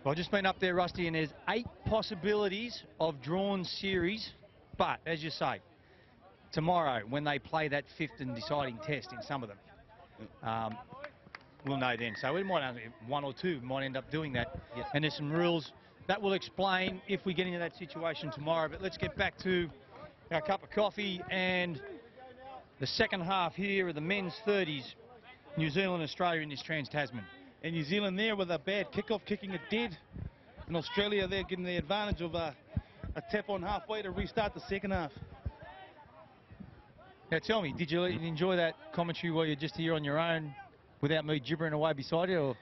Well, I've just been up there, Rusty, and there's 8 possibilities of drawn series. But, as you say, tomorrow, when they play that 5th and deciding test in some of them, we'll know then. So we might only, 1 or 2 might end up doing that. Yep. And there's some rules that will explain if we get into that situation tomorrow. But let's get back to our cup of coffee and the second half here of the men's 30s, New Zealand, Australia in this Trans-Tasman. And New Zealand there with a bad kickoff, kicking it dead. In Australia, they're getting the advantage of a tap on halfway to restart the second half. Now tell me, did you enjoy that commentary while you're just here on your own without me gibbering away beside you, or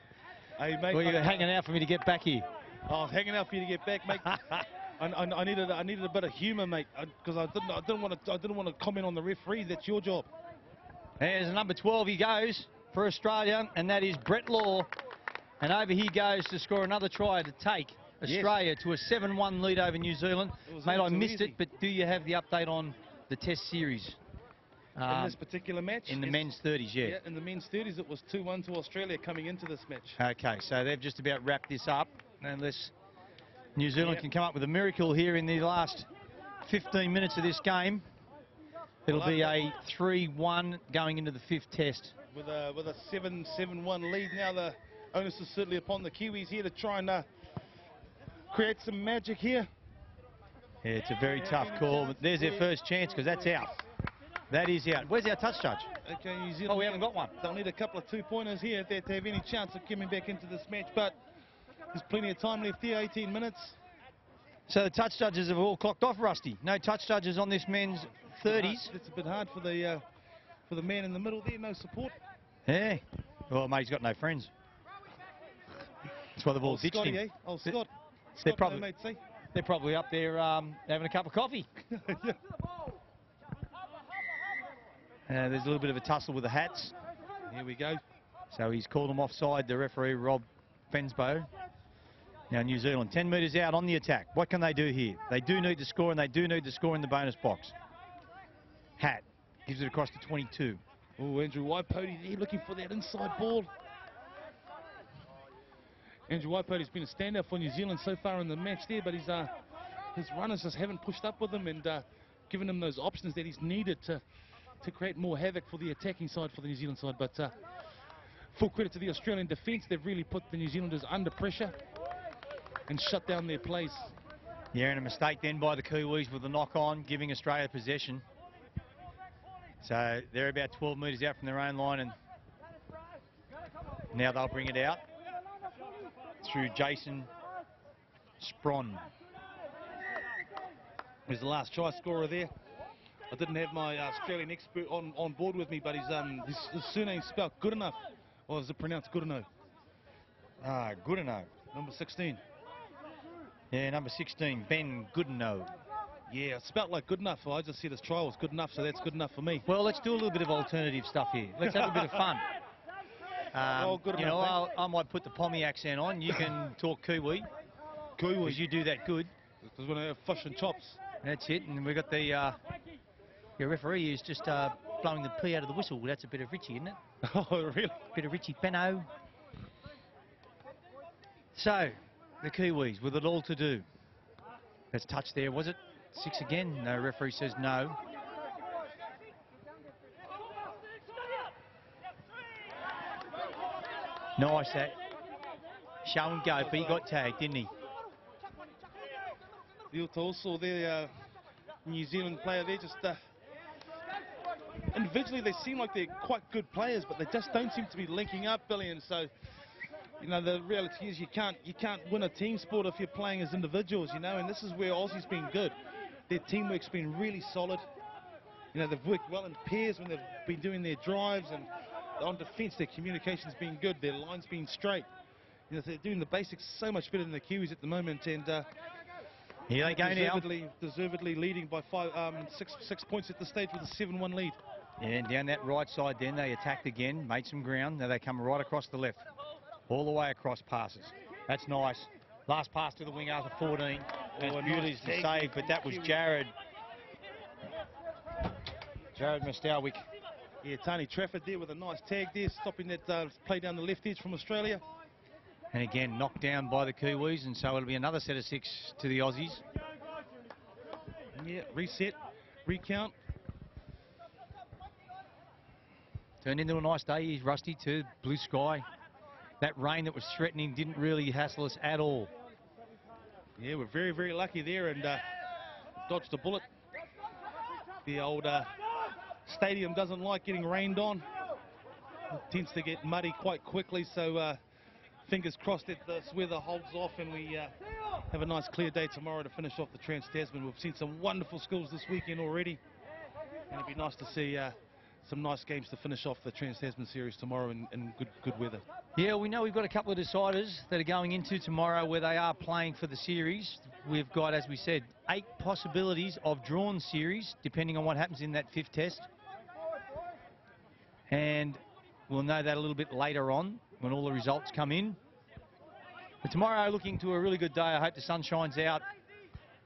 Hey, mate, were you hanging out for me to get back here? I was hanging out for you to get back, mate. I needed a bit of humour, mate, because I didn't want to comment on the referee. That's your job. There's number 12. He goes for Australia, and that is Brett Law. And over he goes to score another try to take Australia to a 7-1 lead over New Zealand. Mate, I missed it, but do you have the update on the Test series? In this particular match? In the men's 30s, yeah. Yeah, in the men's 30s, it was 2-1 to Australia coming into this match. Okay, so they've just about wrapped this up, unless New Zealand can come up with a miracle here in the last 15 minutes of this game. It'll be a 3-1 going into the 5th test. With a 7-1 lead now, the onus is certainly upon the Kiwis here to try and create some magic here. Yeah, it's a very tough call, but there's their first chance because that's out. That is out. Where's our touch judge? Okay, New Zealand. Oh, we haven't got one. They'll need a couple of 2-pointers here if they have any chance of coming back into this match, but there's plenty of time left here, 18 minutes. So the touch judges have all clocked off, Rusty. No touch judges on this men's 30s. It's a bit hard for the man in the middle there, no support. Yeah. Well, mate, he's got no friends. That's why they've all ditched him. Eh? Oh, Scott. They're Scott, probably, no, mate, see? they're probably up there having a cup of coffee. Yeah. There's a little bit of a tussle with the hats. Here we go. So he's called them offside, the referee, Rob Fensbo. Now New Zealand 10 metres out on the attack. What can they do here? They do need to score, and they do need to score in the bonus box. Hat gives it across to 22. Oh, Andrew Waipoti there looking for that inside ball. Andrew Waipoti's been a standout for New Zealand so far in the match there, but his runners just haven't pushed up with him and given him those options that he's needed to create more havoc for the attacking side, for the New Zealand side. But full credit to the Australian defence. They've really put the New Zealanders under pressure and shut down their plays. Yeah, and a mistake then by the Kiwis with the knock-on, giving Australia possession. So they're about 12 metres out from their own line, and now they'll bring it out through Jason Spron. He's the last try scorer there. I didn't have my Australian expert on board with me, but his surname's spelled good enough. Or is it pronounced good enough? Good enough. Number 16. Yeah, number 16, Ben Goodenough. Yeah, it's spelled like good enough. I just said his try was good enough, so that's good enough for me. Well, let's do a little bit of alternative stuff here. Let's have a bit of fun. Good you enough, know, I might put the Pommy accent on. You can talk Kiwi. Kiwi. Because you do that good. Because we're going to have fish and chops. That's it. And we've got the your referee is just blowing the pee out of the whistle. That's a bit of Richie, isn't it? Oh, really? Bit of Richie Benno. So, the Kiwis with it all to do. That's touch there, was it? 6 again. No, referee says no. Nice that. Show and go, but he got tagged, didn't he? Also, their New Zealand player there just individually they seem like they're quite good players, but they just don't seem to be linking up, Billy. And so, you know, the reality is you can't win a team sport if you're playing as individuals, you know. And this is where Aussie's been good. Their teamwork's been really solid. You know, they've worked well in pairs when they've been doing their drives, and on defence their communication's been good. Their line's been straight. You know, they're doing the basics so much better than the Kiwis at the moment, and here they go now. Deservedly leading by 6 points at the stage with a 7-1 lead. Yeah, and down that right side then they attacked again, made some ground. Now they come right across the left, all the way across passes. That's nice. Last pass to the wing after 14. And beauties to save, but that was Jared Mastowik. Yeah, Tony Trafford there with a nice tag there, stopping that play down the left edge from Australia. And again, knocked down by the Kiwis, and so it'll be another set of 6 to the Aussies. Yeah, reset, recount. Turned into a nice day. He's Rusty too. Blue sky. That rain that was threatening didn't really hassle us at all. Yeah, we're very, very lucky there and dodged a bullet. The old stadium doesn't like getting rained on. It tends to get muddy quite quickly, so fingers crossed that this weather holds off and we have a nice clear day tomorrow to finish off the Trans-Tasman. We've seen some wonderful schools this weekend already, and it'd be nice to see some nice games to finish off the Trans-Tasman series tomorrow in good weather. Yeah, we know we've got a couple of deciders that are going into tomorrow where they are playing for the series. We've got, as we said, 8 possibilities of drawn series, depending on what happens in that 5th test. And we'll know that a little bit later on when all the results come in. But tomorrow, looking to a really good day. I hope the sun shines out.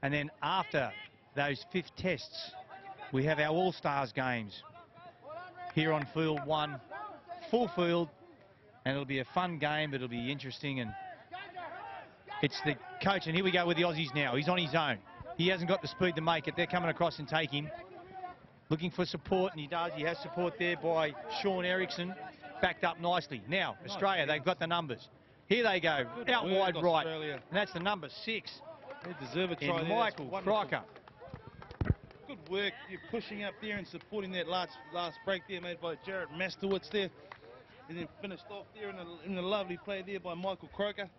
And then after those 5th tests, we have our All-Stars games here on Field 1, full field. And it'll be a fun game, but it'll be interesting. And it's the coach, and here we go with the Aussies now. He's on his own. He hasn't got the speed to make it. They're coming across and take him. Looking for support, and he does. He has support there by Sean Eriksson, backed up nicely. Now, Australia, they've got the numbers. Here they go, out wide right. And that's the number 6. They deserve a try there. Michael Crocker. Good work. You're pushing up there and supporting that last break there made by Jared Mastowitz there. And then finished off there in a lovely play there by Michael Croker.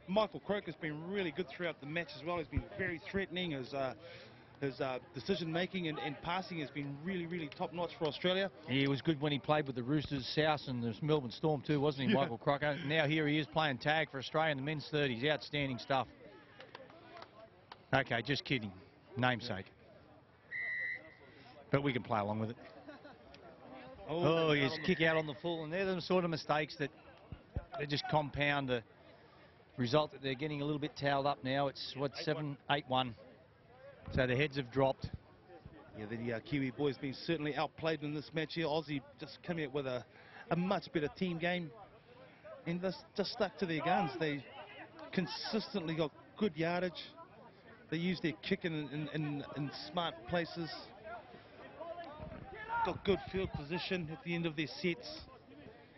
Michael Croker's been really good throughout the match as well. He's been very threatening. His decision making and passing has been really, really top notch for Australia. He was good when he played with the Roosters, South and the Melbourne Storm too, wasn't he, Michael Croker? Now here he is playing tag for Australia in the men's 30s. Outstanding stuff. Okay, just kidding. Namesake. But we can play along with it. Oh, he's kick out on the full, and they're the sort of mistakes that they just compound the result that they're getting a little bit towed up now. It's, what, 7-8-1. So the heads have dropped. Yeah, the Kiwi boys been certainly outplayed in this match here. Aussie just come out with a much better team game and just stuck to their guns. They consistently got good yardage. They use their kick in smart places. Got good field position at the end of their sets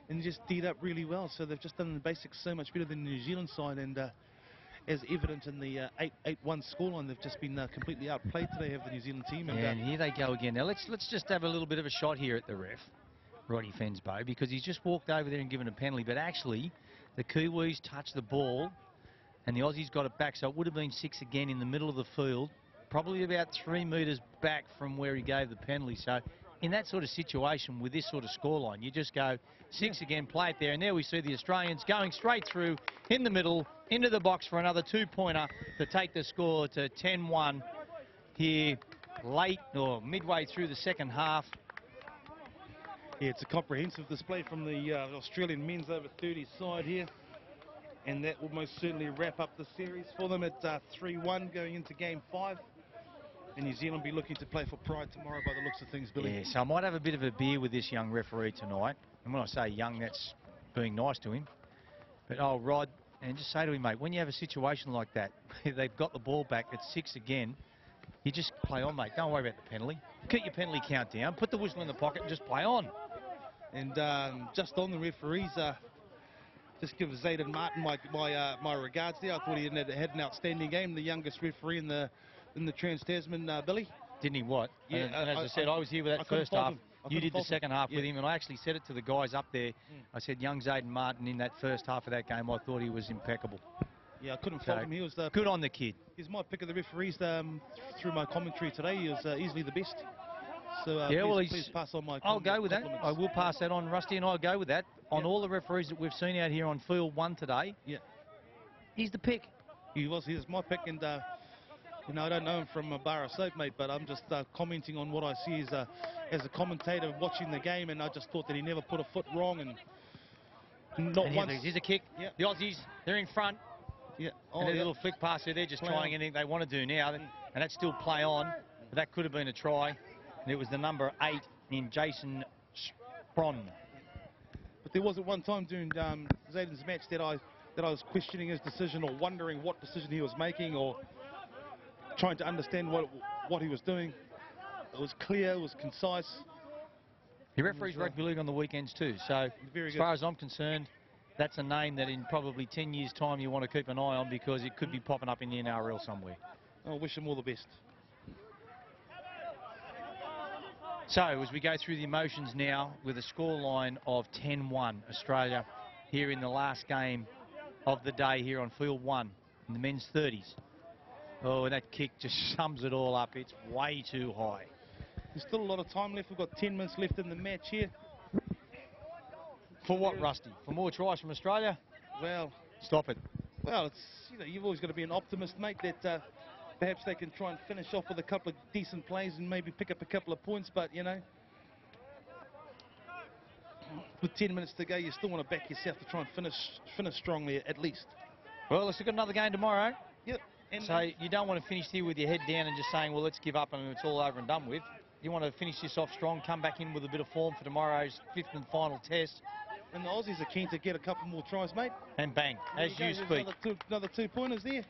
and just did up really well. So they've just done the basics so much better than the New Zealand side, and as evident in the 8-1 scoreline, they've just been completely outplayed today, have the New Zealand team. And here they go again. Now let's just have a little bit of a shot here at the ref, Roddy Fensbo, because he's just walked over there and given a penalty, but actually the Kiwis touched the ball and the Aussies got it back, so it would have been 6 again in the middle of the field, probably about 3 metres back from where he gave the penalty. So in that sort of situation with this sort of scoreline, you just go 6 again, play it there, and there we see the Australians going straight through in the middle into the box for another 2-pointer to take the score to 10-1 here late or midway through the second half. Yeah, it's a comprehensive display from the Australian men's over 30 side here, and that will most certainly wrap up the series for them at 3-1 going into game 5. And New Zealand be looking to play for pride tomorrow by the looks of things, Billy. Yeah, so I might have a bit of a beer with this young referee tonight. And when I say young, that's being nice to him. But oh, Rod, and just say to him, mate, when you have a situation like that, they've got the ball back at 6 again, you just play on, mate. Don't worry about the penalty. Keep your penalty count down. Put the whistle in the pocket and just play on. And just on the referees, just give Zayden Martin my regards there. I thought he had an outstanding game. The youngest referee in the Trans-Tasman, Billy. Didn't he what? Yeah, and as I said, I was here with that first half. You did the second half with him, and I actually said it to the guys up there. I said, young Zayden Martin in that first half of that game, I thought he was impeccable. Yeah, I couldn't fault him. He was good on the kid. He's my pick of the referees through my commentary today. He was easily the best. So yeah, please pass on my I'll go with that. I will pass that on, Rusty, and I'll go with that. On all the referees that we've seen out here on Field 1 today, he's the pick. He was my pick, and you know, I don't know him from a bar of soap, mate, but I'm just commenting on what I see as a commentator watching the game, and I just thought that he never put a foot wrong, and not once. Here's a kick. The Aussies, they're in front. And a little flick pass there. They're just trying anything they want to do now, and that's still play on. But that could have been a try. And it was the number 8 in Jason Spron. But there was at one time during Zayden's match that I that I was questioning his decision or wondering what decision he was making or trying to understand what he was doing. It was clear, it was concise. He referees rugby league on the weekends too, so as far as I'm concerned, that's a name that in probably 10 years' time you want to keep an eye on, because it could be popping up in the NRL somewhere. I wish him all the best. So as we go through the emotions now with a scoreline of 10-1 Australia here in the last game of the day here on field 1 in the men's 30s. Oh, and that kick just sums it all up. It's way too high. There's still a lot of time left. We've got 10 minutes left in the match here. For what, Rusty? For more tries from Australia? Well, stop it. Well, it's, you know, you've always got to be an optimist, mate, that perhaps they can try and finish off with a couple of decent plays and maybe pick up a couple of points. But, you know, with 10 minutes to go, you still want to back yourself to try and finish strongly at least. Well, let's look at another game tomorrow. Yep. So you don't want to finish here with your head down and just saying, well, let's give up and it's all over and done with. You want to finish this off strong, come back in with a bit of form for tomorrow's 5th and final test. And the Aussies are keen to get a couple more tries, mate. And bang, as you speak. Another two pointers there.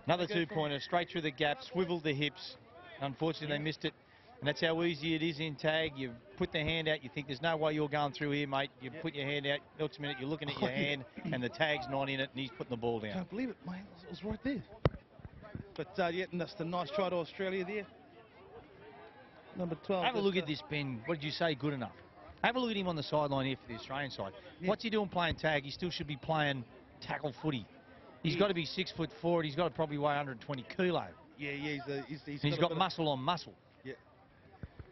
Another two-pointer, straight through the gap, swiveled the hips. Unfortunately, they missed it. And that's how easy it is in tag. You put the hand out, you think there's no way you're going through here, mate. You put your hand out, next minute you're looking at your hand, and the tag's not in it, and he's putting the ball down. Can't believe it, mate. It was right there. But, yeah, and that's a nice try to Australia there. Number 12. Have a look at this, Ben. What did you say? Good enough. Have a look at him on the sideline here for the Australian side. Yeah. What's he doing playing tag? He still should be playing tackle footy. He's got to be 6'4", and he's got to probably weigh 120 kilo. Yeah, he's got muscle on muscle. Yeah,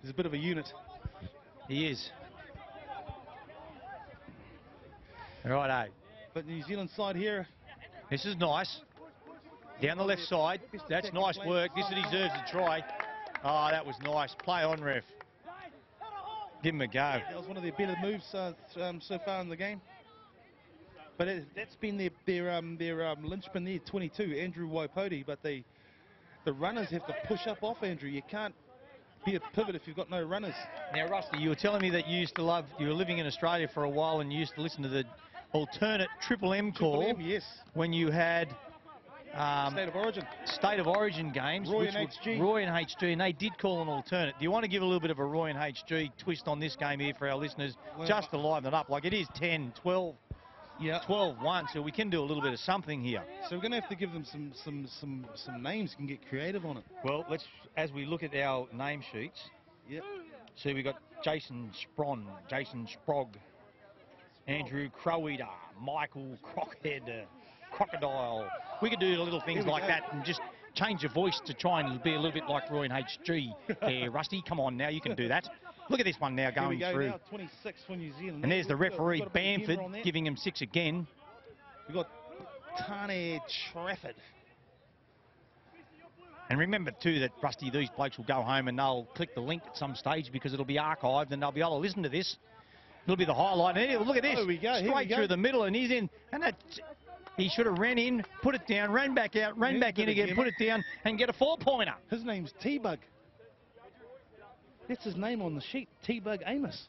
he's a bit of a unit. He is. Righto. But New Zealand side here. This is nice. Down the left side. That's nice work. This deserves a try. Oh, that was nice. Play on, ref. Give him a go. That was one of their better moves so far in the game. But that's been their linchpin there, 22, Andrew Waipoti. But the runners have to push up off Andrew. You can't be a pivot if you've got no runners. Now, Rusty, you were telling me that you used to love, you were living in Australia for a while and you used to listen to the alternate Triple M call. Triple M, yes. When you had State of Origin games, Roy and HG. Roy and HG, and they did call an alternate. Do you want to give a little bit of a Roy and HG twist on this game here for our listeners, just to liven it up? Like, it is 10, 12, 12-1, so we can do a little bit of something here. So we're going to have to give them some names and get creative on it. Well, let's, as we look at our name sheets. Yep. See, we got Jason Spron, Jason Sprog, Andrew Croweater, Michael Crockhead, Crocodile. We could do little things like that and just change your voice to try and be a little bit like Roy and HG there, Rusty. Come on now, you can do that. Look at this one now going through. Now, 26 for New Zealand. And there's the referee, Bamford, giving him 6 again. We've got Tane Trafford. And remember too that, Rusty, these blokes will go home and they'll click the link at some stage because it'll be archived and they'll be able to listen to this. It'll be the highlight. And look at this. There we go. Straight through the middle, and he's in. And that, he should have ran in, put it down, ran back out, ran back in again, put it down, and get a 4-pointer. His name's T-Bug. That's his name on the sheet, T-Bug Amos.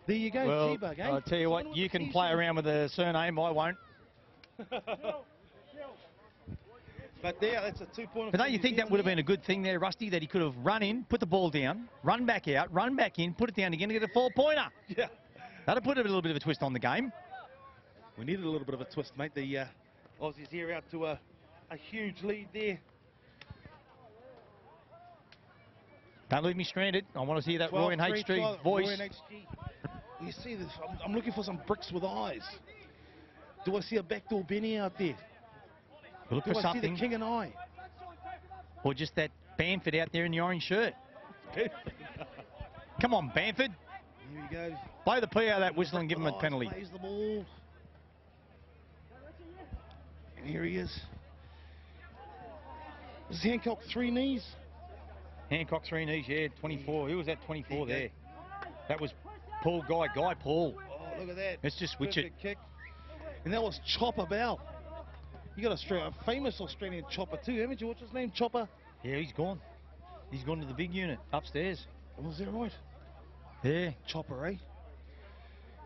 There you go, well, T-Bug. I'll tell you what, you can play around with the surname, I won't. But there, that's a 2-pointer. But don't you think that would have been a good thing there, Rusty, that he could have run in, put the ball down, run back out, run back in, put it down again to get a 4-pointer? Yeah. That'd put a little bit of a twist on the game. We needed a little bit of a twist, mate. The Aussies here out to a huge lead there. Don't leave me stranded. I want to hear that Roy and HG voice. Roy and HG. You see this? I'm looking for some bricks with eyes. Do I see a backdoor Benny out there? We'll look Do for I something. see the King and I? Or just that Bamford out there in the orange shirt. Come on, Bamford. Here we go. Blow the play out of that whistle and give him a penalty. Plays the ball. And here he is. Is Hancock 3 knees? Hancock 3 knees, yeah, 24. Who was that 24 there? That was Paul Guy Paul. Oh, look at that. Let's just switch it. Kick. And that was Chopper Bell. You got a famous Australian chopper too, haven't you? What's his name, Chopper? Yeah, he's gone. He's gone to the big unit upstairs. Was that right? Yeah. Chopper, eh?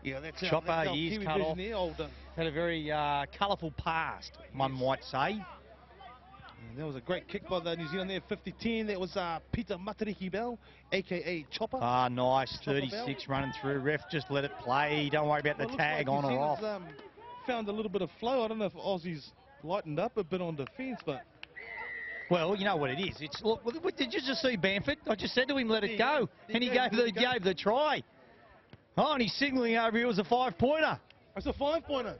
Yeah, that's Chopper, our years Kiwi cut vision off. there, old Had a very colourful past, one might say. And there was a great kick by the New Zealand there, 50-10. That was Peter Matariki Bell, a.k.a. Chopper. Ah, nice. Chopper 36 running through. Ref, just let it play. Don't worry about the tag on or off. Found a little bit of flow. I don't know if Aussies lightened up a bit on defence, but... Well, you know what it is. It's look. Did you just see Bamford? I just said to him, let it go, and he gave the try. Oh, and he's signalling over here. It was a 5-pointer. It's a 5-pointer.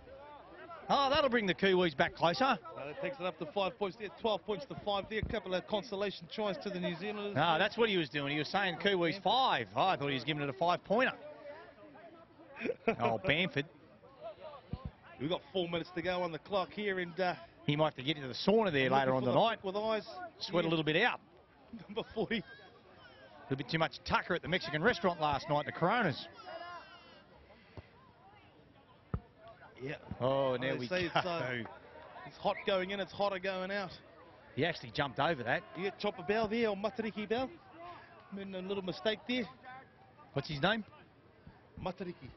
Oh, that'll bring the Kiwis back closer. That takes it up to 5 points there. 12 points to 5 there. A couple of consolation tries to the New Zealanders. No, that's what he was doing. He was saying Kiwis 5. Oh, I thought he was giving it a 5-pointer. Oh, Bamford. We've got 4 minutes to go on the clock here, and he might have to get into the sauna there later on tonight. With eyes, sweat a little bit out. Number 40. A little bit too much tucker at the Mexican restaurant last night, the Coronas. Yeah. Oh, now we go. It's hot going in, it's hotter going out. He actually jumped over that. You get Chopper Bell there, or Matariki Bell. Made a little mistake there. What's his name? Matariki.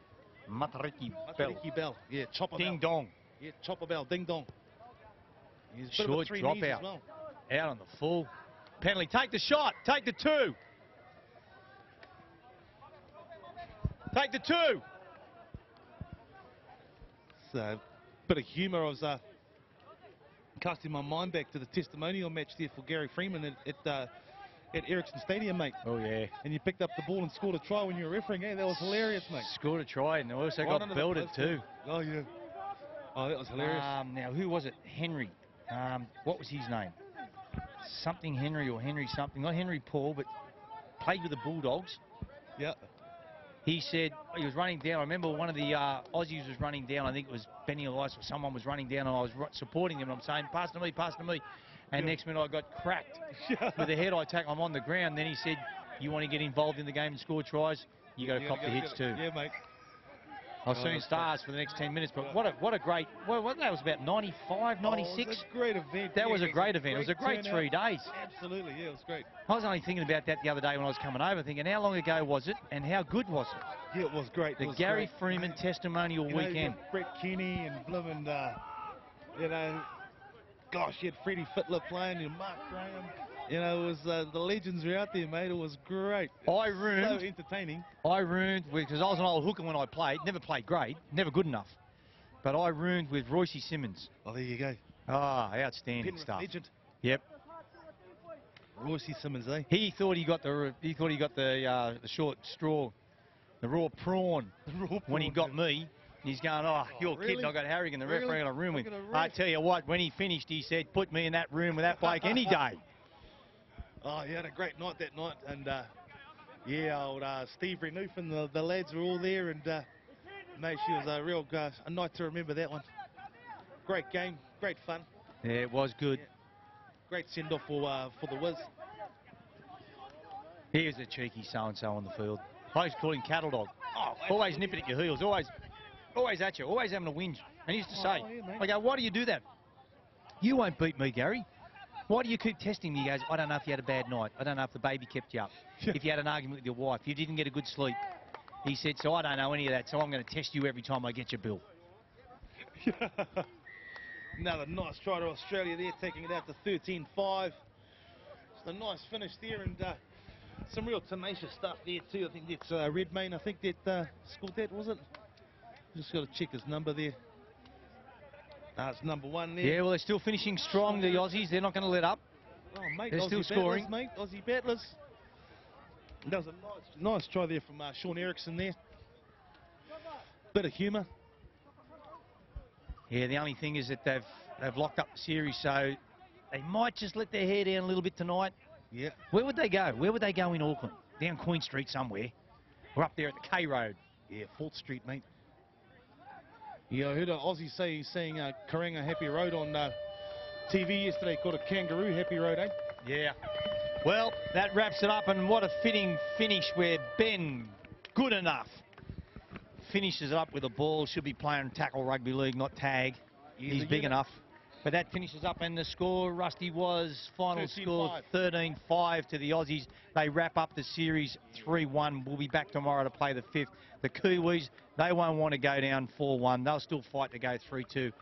Matariki Bell. Yeah, Chopper Bell. Ding dong. Yeah, Chopper Bell. Ding dong. He's short drop out. Well. Out on the full. Penalty. Take the shot. Take the 2. Take the 2. It's a bit of humour. I was casting my mind back to the testimonial match there for Gary Freeman at Ericsson Stadium, mate. Oh, yeah. And you picked up the ball and scored a try when you were refereeing. Hey, that was hilarious, mate. Scored a try and also got belted too. Oh, yeah. Oh, that was hilarious. Now, who was it? Henry. What was his name? Something Henry or Henry something. Not Henry Paul, but played with the Bulldogs. Yeah. He said he was running down. I remember one of the Aussies was running down. I think it was Benny Elias or someone was running down, and I was supporting him. And I'm saying, pass to me, pass to me. And next minute I got cracked with a head-eye tackle. I'm on the ground. Then he said, you want to get involved in the game and score tries, you got to cop the hits too. Yeah, mate. I'll soon stars for the next 10 minutes. But what a great, what that was about 95, 96? It was a great event. That was a great event. It was a great 3 days. Absolutely, yeah, it was great. I was only thinking about that the other day when I was coming over, thinking how long ago was it and how good was it? Yeah, it was great. The Gary Freeman testimonial weekend. Brett Kenny and Blim and, you know, gosh, you had Freddie Fittler playing and Mark Graham. You know, it was the legends were out there, mate. It was great. I ruined. So entertaining. I ruined because I was an old hooker when I played. Never played great, never good enough. But I ruined with Royce Simmons. Oh, there you go. Ah, outstanding Penrith stuff. Legend. Yep. Royce Simmons, eh? He thought he got the short straw, the raw prawn. When he got me. He's going, oh, you're kidding. I got Harrigan, the referee, in a room with. I tell you what, when he finished, he said, put me in that room with that bloke any day. Oh, he had a great night that night. And, yeah, old Steve Renouf and the lads were all there. And, mate, she was a real a night to remember that one. Great game, great fun. Yeah, it was good. Yeah. Great send-off for the Wiz. He was a cheeky so-and-so on the field. I used to call him cattle dog. Oh, always nipping at your heels, always at you, always having a whinge. And he used to say, yeah, I go, why do you do that? You won't beat me, Gary. Why do you keep testing me? He goes, I don't know if you had a bad night. I don't know if the baby kept you up. If you had an argument with your wife. You didn't get a good sleep. He said, so I don't know any of that, so I'm going to test you every time I get your bill. Another nice try to Australia there, taking it out to 13-5. It's a nice finish there, and some real tenacious stuff there too. I think that's Redmayne. I think that scored that, was it? Just got to check his number there. It's number 1 there. Yeah, well, they're still finishing strong, the Aussies. They're not going to let up. Oh, mate, they're still scoring. Mate, Aussie battlers. That was a nice try there from Sean Eriksson there. Bit of humour. Yeah, the only thing is that they've locked up the series, so they might just let their hair down a little bit tonight. Yeah. Where would they go? Where would they go in Auckland? Down Queen Street somewhere. Or up there at the K Road. Yeah, 4th Street, mate. Yeah, I heard an Aussie saying Karanga Happy Road on TV yesterday, called a Kangaroo Happy Road, eh? Yeah. Well, that wraps it up, and what a fitting finish where Ben, good enough, finishes it up with a ball. Should be playing tackle rugby league, not tag. He's big enough. But that finishes up, and the score, Rusty, was final 13-5. score 13-5 to the Aussies. They wrap up the series 3-1. We'll be back tomorrow to play the 5th. The Kiwis, they won't want to go down 4-1. They'll still fight to go 3-2